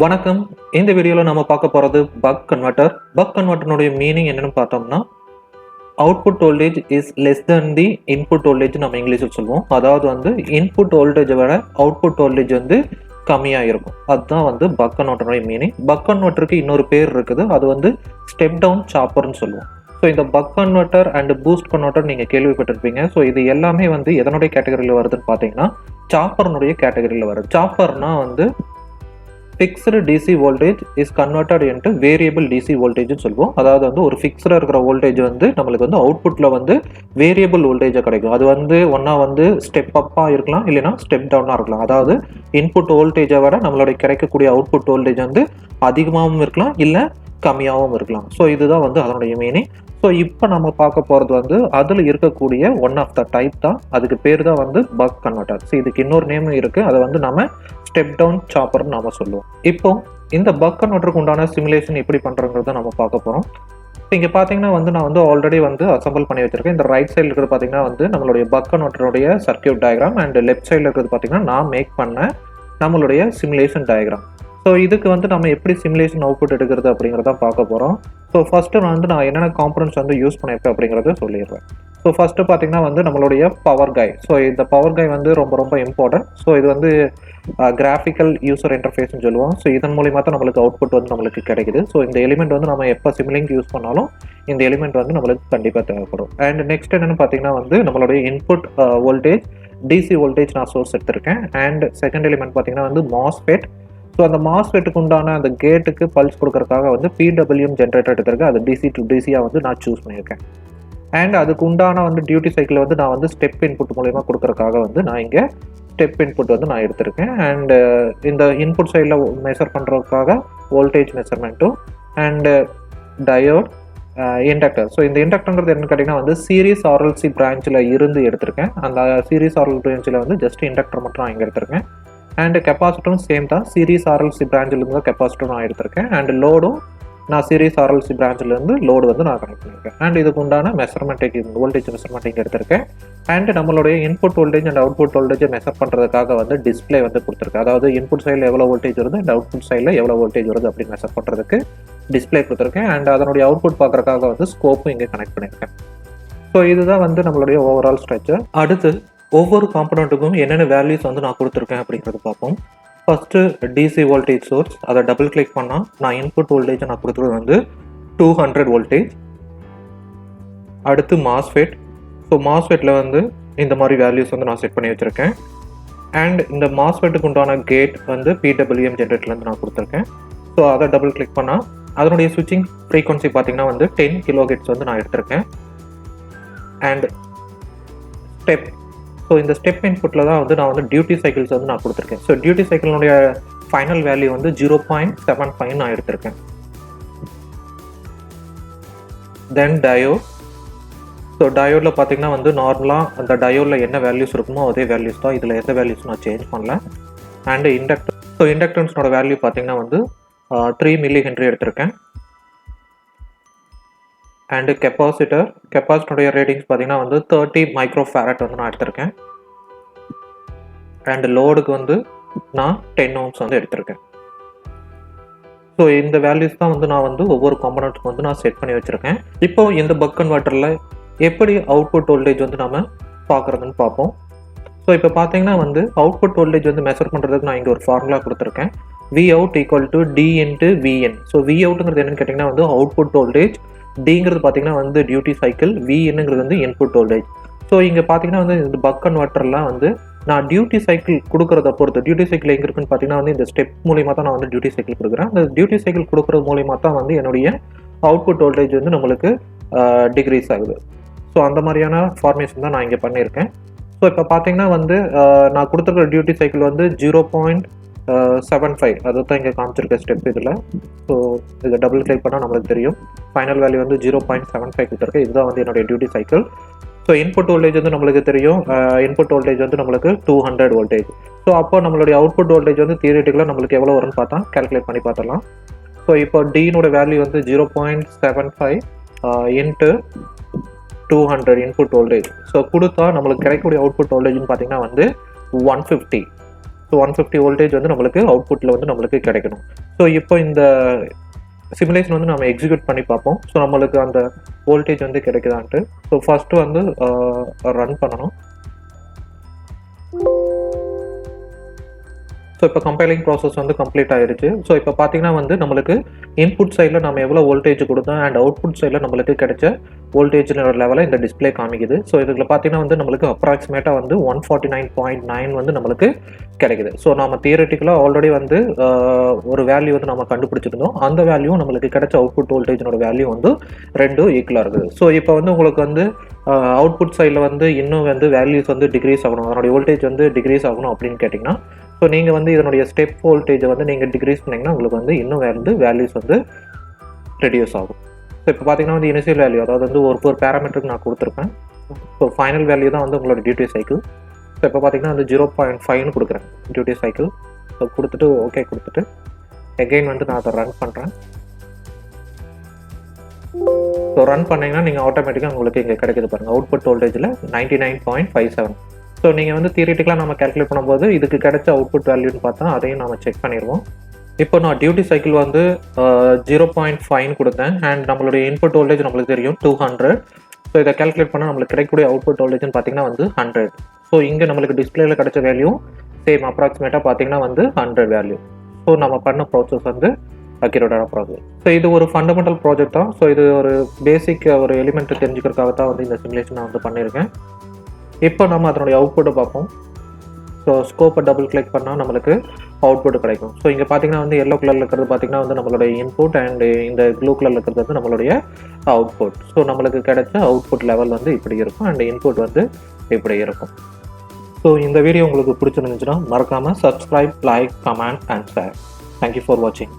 வணக்கம். இந்த வீடியோவில் நம்ம பார்க்க போகிறது பக் கன்வெர்ட்டர். பக் கன்வெர்ட்டருடைய மீனிங் என்னன்னு பார்த்தோம்னா, output voltage is less than the input voltage நம்ம இங்கிலீஷில் சொல்லுவோம். அதாவது வந்து இன்புட் வோல்டேஜை விட அவுட்புட் வோல்டேஜ் வந்து கம்மியாக இருக்கும். அதுதான் வந்து பக் கன்வெர்ட்டருடைய மீனிங். பக் கன்வெர்ட்டருக்கு இன்னொரு பேர் இருக்குது, அது வந்து ஸ்டெப் டவுன் சாப்பர்னு சொல்லுவோம். ஸோ இந்த buck converter and boost converter நீங்கள் கேள்விப்பட்டிருப்பீங்க. ஸோ இது எல்லாமே வந்து எதனுடைய கேட்டகரியில் வருதுன்னு பார்த்தீங்கன்னா, சாப்பர்னுடைய கேட்டகரியில் வருது. சாப்பர்னா வந்து fixed DC voltage is converted into variable DC வோல்டேஜ்னு சொல்லுவோம். அதாவது வந்து ஒரு ஃபிக்ஸ்டாக இருக்கிற வோல்டேஜ் வந்து நம்மளுக்கு வந்து அவுட்புட்டில் வந்து வேரியபிள் வோல்டேஜாக கிடைக்கும். அது வந்து ஒன்றா வந்து ஸ்டெப் அப்பாக இருக்கலாம், இல்லைனா ஸ்டெப் டவுனாக இருக்கலாம். அதாவது இன்புட் வோல்டேஜை விட நம்மளுடைய கிடைக்கக்கூடிய அவுட்புட் வோல்டேஜ் வந்து அதிகமாகவும் இருக்கலாம், இல்லை கம்மியாகவும் இருக்கலாம். ஸோ இதுதான் வந்து அதனுடைய மீனிங். ஸோ இப்போ நம்ம பார்க்க போகிறது வந்து அதில் இருக்கக்கூடிய ஒன் ஆஃப் த டைப் தான். அதுக்கு பேர் தான் வந்து பக் கன்வெர்ட்டர். ஸோ இதுக்கு இன்னொரு நேம் இருக்குது, அதை வந்து நம்ம ஸ்டெப் டவுன் சாப்பர்னு நாம சொல்லுவோம். இப்போ இந்த பக் கன்வெர்ட்டருக்கு உண்டான சிமுலேஷன் எப்படி பண்ணுறங்கிறத நம்ம பார்க்க போகிறோம். இங்கே பார்த்தீங்கன்னா வந்து நான் வந்து ஆல்ரெடி வந்து அசம்பிள் பண்ணி வச்சிருக்கேன். இந்த ரைட் சைடில் இருக்கிறது பார்த்தீங்கன்னா வந்து நம்மளுடைய பக் கன்வெர்ட்டருடைய சர்க்யூட் டயக்ராம், அண்ட் லெஃப்ட் சைடில் இருக்கிறது பார்த்தீங்கன்னா நான் மேக் பண்ண நம்மளுடைய சிமுலேஷன் டயக்ராம். ஸோ இதுக்கு வந்து நம்ம எப்படி சிமுலேஷன் அவுட்புட் எடுக்கிறது அப்படிங்கிறத பார்க்க போகிறோம். ஸோ ஃபஸ்ட்டு நான் என்னென்ன காம்பனன்ட்ஸ் வந்து யூஸ் பண்ணியிருக்கேன் அப்படிங்கிறத சொல்லிடுறேன். ஸோ ஃபஸ்ட்டு பார்த்தீங்கன்னா வந்து நம்மளுடைய பவர் கை. ஸோ இந்த பவர் கை வந்து ரொம்ப ரொம்ப இம்பார்ட்டன்ட். ஸோ இது வந்து கிராஃபிக்கல் யூசர் இன்டர்ஃபேஸ்னு சொல்லுவோம். ஸோ இதன் மூலிமா தான் நம்மளுக்கு அவுட்புட் வந்து நம்மளுக்கு கிடைக்குது. ஸோ இந்த எலிமெண்ட் வந்து நம்ம எப்போ சிமுலிங் யூஸ் பண்ணாலும் இந்த எலிமெண்ட் வந்து நம்மளுக்கு கண்டிப்பாக தேவைப்படும். அண்ட் நெக்ஸ்ட் என்னென்னு பார்த்தீங்கன்னா வந்து நம்மளுடைய இன்புட் வோல்டேஜ் டிசி வோல்டேஜ் நான் சோர்ஸ் எடுத்திருக்கேன். அண்ட் செகண்ட் எலிமெண்ட் பார்த்தீங்கன்னா வந்து MOSFET. ஸோ அந்த MOSFETக்கு உண்டான அந்த கேட்டுக்கு பல்ஸ் கொடுக்கறதுக்காக வந்து PWM ஜென்ரேட்டர் எடுத்திருக்கேன். அது டிசி டு டிசியாக வந்து நான் சூஸ் பண்ணியிருக்கேன். அண்ட் அதுக்கு உண்டான வந்து டியூட்டி சைக்கிள் வந்து நான் வந்து ஸ்டெப் இன்புட் மூலயமா கொடுக்கறதுக்காக வந்து நான் இங்கே ஸ்டெப் இன்புட் வந்து நான் எடுத்திருக்கேன். அண்டு இந்த இன்புட் சைடில் மெஷர் பண்ணுறதுக்காக வோல்டேஜ் மெஷர்மெண்ட்டும் அண்டு டயோட் இண்டக்டர். ஸோ இந்த இண்டக்டர்ங்கிறது என்னன்னு கேட்டிங்கன்னா வந்து சீரிஸ் RLC பிரான்ச்சில் இருந்து எடுத்திருக்கேன். அந்த சீரிஸ் RLC பிரான்ச்சில் வந்து ஜஸ்ட் இண்டக்டர் மட்டும் நான் இங்கே எடுத்திருக்கேன். அண்ட் கெப்பாசிட்டரும் சேம் தான், சீரிஸ் RLC பிரான்ச்சிலேருந்து தான் கெப்பாசிட்டர் நான் எடுத்திருக்கேன். அண்ட் லோடும் நான் சீரிஸ் RLC பிரான்ச்சிலேருந்து லோடு வந்து நான் கனெக்ட் பண்ணியிருக்கேன். அண்ட் இதுக்கு உண்டான மெஷர்மெண்ட்டுக்கு வோல்டேஜ் மெஷர்மெண்ட் எடுத்திருக்கேன். அண்ட் நம்மளுடைய இன்புட் வோல்டேஜ் அண்ட் அவுட்புட் வோல்டேஜை மெஷர் பண்ணுறதுக்காக வந்து டிஸ்பிளே வந்து கொடுத்துருக்கேன். அதாவது இன்புட் சைடில் எவ்வளோ வோல்டேஜ் வருது அண்ட் அவுட்புட் சைடில் எவ்வளோ வோல்டேஜ் வருது அப்படின்னு மெஷர் பண்ணுறதுக்கு டிஸ்பிளே கொடுத்துருக்கேன். அண்ட் அதனுடைய அவுட்புட் பார்க்குறதுக்காக வந்து ஸ்கோப்பும் இங்கே கனெக்ட் பண்ணியிருக்கேன். ஸோ இதுதான் வந்து நம்மளுடைய ஓவரால் ஸ்ட்ரக்சர். அடுத்து ஒவ்வொரு காம்பனண்ட்டுக்கும் என்னென்ன வேல்யூஸ் வந்து நான் கொடுத்துருக்கேன் அப்படிங்கிறது பார்ப்போம். ஃபஸ்ட்டு டிசி வோல்டேஜ் சோர்ஸ், அதை டபுள் கிளிக் பண்ணால் நான் இன்புட் வோல்டேஜை நான் கொடுத்துருது வந்து 200 வோல்டேஜ். அடுத்து MOSFET. ஸோ MOSFETல வந்து இந்த மாதிரி வேல்யூஸ் வந்து நான் செட் பண்ணி வச்சுருக்கேன். அண்ட் இந்த MOSFETக்கு உண்டான கேட் வந்து PWM ஜென்ரேட்டர்லேருந்து நான் கொடுத்துருக்கேன். ஸோ அதை டபுள் கிளிக் பண்ணால் அதனுடைய ஸ்விட்சிங் ஃப்ரீக்வன்சி பார்த்தீங்கன்னா வந்து 10 kHz வந்து நான் எடுத்திருக்கேன். And step. ஸோ இந்த ஸ்டெப் இன்புட்டில் தான் வந்து நான் வந்து டியூட்டி சைக்கிள்ஸ் வந்து நான் கொடுத்துருக்கேன். ஸோ டியூட்டி சைக்கிளுடைய ஃபைனல் வேல்யூ வந்து 0.75 நான் எடுத்திருக்கேன். தென் டயோட். ஸோ டயோடில் பார்த்தீங்கன்னா வந்து நார்மலாக அந்த டயோடில் என்ன வேல்யூஸ் இருக்குமோ அதே வேல்யூஸ் தான், இதில் எந்த வேல்யூஸ் நான் சேஞ்ச் பண்ணல. And inductor. ஸோ இண்டக்டன்ஸோட வேல்யூ பார்த்தீங்கன்னா வந்து 3 மில்லி ஹென்ரி எடுத்திருக்கேன். அண்டு கெப்பாசிட்டருடைய ரேட்டிங்ஸ் பார்த்தீங்கன்னா வந்து 30 மைக்ரோஃபாரட் வந்து நான் எடுத்திருக்கேன். அண்டு லோடுக்கு வந்து நான் 10 ohms வந்து எடுத்திருக்கேன். ஸோ இந்த வேல்யூஸ் தான் வந்து நான் வந்து ஒவ்வொரு காம்பனண்ட்ஸ்க்கு வந்து நான் செட் பண்ணி வச்சுருக்கேன். இப்போ இந்த பக் கன்வெர்ட்டரில் எப்படி அவுட்புட் வோல்டேஜ் வந்து நம்ம பார்க்குறதுன்னு பார்ப்போம். ஸோ இப்போ பார்த்தீங்கன்னா வந்து அவுட்புட் வோல்டேஜ் வந்து மெஷர் பண்ணுறதுக்கு நான் இங்கே ஒரு ஃபார்முலா கொடுத்துருக்கேன். Vout equal to D into Vn. So Voutங்கிறது என்னன்னு கேட்டிங்கன்னா வந்து அவுட்புட் வோல்டேஜ், டிங்கிறது பார்த்தீங்கன்னா வந்து டியூட்டி சைக்கிள், Vnங்கிறது வந்து இன்புட் வோல்டேஜ். ஸோ இங்கே பார்த்தீங்கன்னா வந்து இந்த பக் கன்வெர்ட்டர்லாம் வந்து நான் டியூட்டி சைக்கிள் கொடுக்குறத பொறுத்து, டியூட்டி சைக்கிள் எங்கே இருக்குன்னு பார்த்தீங்கன்னா வந்து இந்த ஸ்டெப் மூலிமா தான் நான் வந்து டியூட்டி சைக்கிள் கொடுக்குறேன். அந்த டியூட்டி சைக்கிள் கொடுக்குறது மூலிமா தான் வந்து என்னுடைய அவுட்புட் வோல்டேஜ் வந்து நம்மளுக்கு டிக்ரீஸ் ஆகுது. ஸோ அந்த மாதிரியான ஃபார்மேஷன் தான் நான் இங்கே பண்ணியிருக்கேன். ஸோ இப்போ பார்த்தீங்கன்னா வந்து நான் கொடுத்துருக்கிற டியூட்டி சைக்கிள் வந்து 0.75 அதை தான் இங்கே காமிச்சிருக்க ஸ்டெப் இதில். ஸோ இதை டபுள் கிளிக் பண்ணால் நம்மளுக்கு தெரியும். ஃபைனல் வேல்யூ வந்து 0.75 கொடுத்துருக்கேன். இதுதான் வந்து என்னுடைய duty cycle. So input voltage வந்து நம்மளுக்கு தெரியும். இன்புட் வோல்டேஜ் வந்து நம்மளுக்கு 200 வோல்டேஜ். ஸோ அப்போ நம்மளுடைய அவுட்புட் வோல்டேஜ் வந்து தியரிட்டிக்கலாக நம்மளுக்கு எவ்வளோ வரும்னு பார்த்தா கால்குலேட் பண்ணி பார்த்துடலாம். ஸோ இப்போ டினோட வேல்யூ வந்து 0.75 இன்ட்டு 200 இன்புட் வோல்டேஜ். ஸோ கொடுத்தா நம்மளுக்கு கிடைக்கக்கூடிய அவுட்புட் வோல்டேஜ்னு பார்த்தீங்கன்னா வந்து 150. ஸோ 150 வோல்டேஜ் வந்து நம்மளுக்கு அவுட்புட்டில் வந்து நம்மளுக்கு கிடைக்கணும். ஸோ இப்போ இந்த சிமுலேஷன் வந்து நம்ம எக்ஸிக்யூட் பண்ணி பார்ப்போம். ஸோ நம்மளுக்கு அந்த வோல்டேஜ் வந்து கிடைக்குதான்ட்டு. ஸோ ஃபஸ்ட்டு வந்து ரன் பண்ணணும். ஸோ இப்போ கம்பைலிங் ப்ராசஸ் வந்து கம்ப்ளீட் ஆயிடுச்சு. ஸோ இப்போ பார்த்தீங்கன்னா வந்து நம்மளுக்கு இன்புட் சைடில் நம்ம எவ்வளோ வோல்டேஜ் கொடுத்தோம் அண்ட் அவுட்புட் சைடில் நம்மளுக்கு கிடைச்ச வோல்டேஜ் லெவலில் இந்த டிஸ்பிளே காமிக்குது. ஸோ இதில் பார்த்தீங்கன்னா வந்து நம்மளுக்கு அப்ராக்சிமேட்டாக வந்து 149.9 வந்து நம்மளுக்கு கிடைக்குது. ஸோ நம்ம தியரட்டிக்கலாக ஆல்ரெடி வந்து ஒரு வேல்யூ வந்து நம்ம கண்டுபிடிச்சிருந்தோம். அந்த வேல்யூ நம்மளுக்கு கிடைச்ச அவுட்புட் வோல்டேஜினோட வேல்யூ வந்து 2 ஈக்குவலாக இருக்குது. ஸோ இப்போ வந்து உங்களுக்கு வந்து அவுட்புட் சைடில் வந்து இன்னும் வந்து வேல்யூஸ் வந்து டிக்ரீஸ் ஆகணும், அதனுடைய வோல்டேஜ் வந்து டிக்ரீஸ் ஆகணும் அப்படின்னு கேட்டிங்கன்னா, ஸோ நீங்கள் வந்து இதனுடைய ஸ்டெப் வோல்டேஜை வந்து நீங்கள் டிக்ரீஸ் பண்ணிங்கன்னா உங்களுக்கு வந்து இன்னும் வந்து வேல்யூஸ் வந்து ரெடியூஸ் ஆகும். ஸோ இப்போ பார்த்தீங்கன்னா வந்து இனிஷியல் வேல்யூ, அதாவது வந்து ஒரு பேராமீட்டருக்கு நான் கொடுத்துருப்பேன். ஸோ ஃபைனல் வேல்யூ தான் வந்து உங்களோட டியூட்டி சைக்கிள். ஸோ இப்போ பார்த்தீங்கன்னா வந்து 0.5ன்னு கொடுக்குறேன் டியூட்டி சைக்கிள். ஸோ கொடுத்துட்டு ஓகே கொடுத்துட்டு எகெயின் வந்து நான் அதை ரன் பண்ணுறேன். ஸோ ரன் பண்ணிங்கன்னா நீங்கள் ஆட்டோமேட்டிக்காக உங்களுக்கு இங்கே கிடைக்குது பாருங்கள், அவுட்புட் வோல்டேஜில் 99.57. ஸோ நீங்கள் வந்து தியரிட்டிக்கலாக நம்ம கேல்குலேட் பண்ணும்போது இதுக்கு கிடைச்ச அவுட்புட் வேல்யூன்னு பார்த்தா அதையும் நம்ம செக் பண்ணிடுவோம். இப்போ நான் டியூட்டி சைக்கிள் வந்து 0.5 கொடுத்தேன் அண்ட் நம்மளுடைய இன்புட் வோல்டேஜ் நம்மளுக்கு தெரியும் 200. ஸோ இதை கேல்குலேட் பண்ணால் நம்மளுக்கு கிடைக்கக்கூடிய அவுட்புட் வோல்டேஜ்னு பார்த்தீங்கன்னா வந்து 100. ஸோ இங்கே நம்மளுக்கு டிஸ்பிளேல கிடைச்ச வேல்யூ சேம் அப்ராக்சிமேட்டாக பார்த்தீங்கன்னா வந்து 100 வேல்யூ. ஸோ நம்ம பண்ண ப்ராசஸ் வந்து அக்யூரேட்டான ப்ராசஸ். ஸோ இது ஒரு ஃபண்டமெண்டல் ப்ராஜெக்ட் தான். ஸோ இது ஒரு பேசிக் ஒரு எலிமெண்ட்டை தெரிஞ்சுக்கிறதுக்காக தான் வந்து இந்த சிமுலேஷன் நான் வந்து பண்ணியிருக்கேன். இப்போ நம்ம அதனுடைய அவுட்புட்டை பார்ப்போம். ஸோ ஸ்கோப்பை டபுள் கிளிக் பண்ணால் நம்மளுக்கு அவுட்புட் கிடைக்கும். ஸோ இங்கே பார்த்தீங்கன்னா வந்து எல்லோ கலரில் இருக்கிறது பார்த்தீங்கன்னா வந்து நம்மளுடைய இன்புட் அண்ட் இந்த ப்ளூ கலரில் இருக்கிறது வந்து நம்மளுடைய அவுட்புட். ஸோ நம்மளுக்கு கிடைச்ச அவுட்புட் லெவல் வந்து இப்படி இருக்கும் அண்ட் இன்புட் வந்து இப்படி இருக்கும். ஸோ இந்த வீடியோ உங்களுக்கு பிடிச்சிருந்துச்சுன்னா மறக்காமல் subscribe, like, comment and share. Thank you for வாட்சிங்.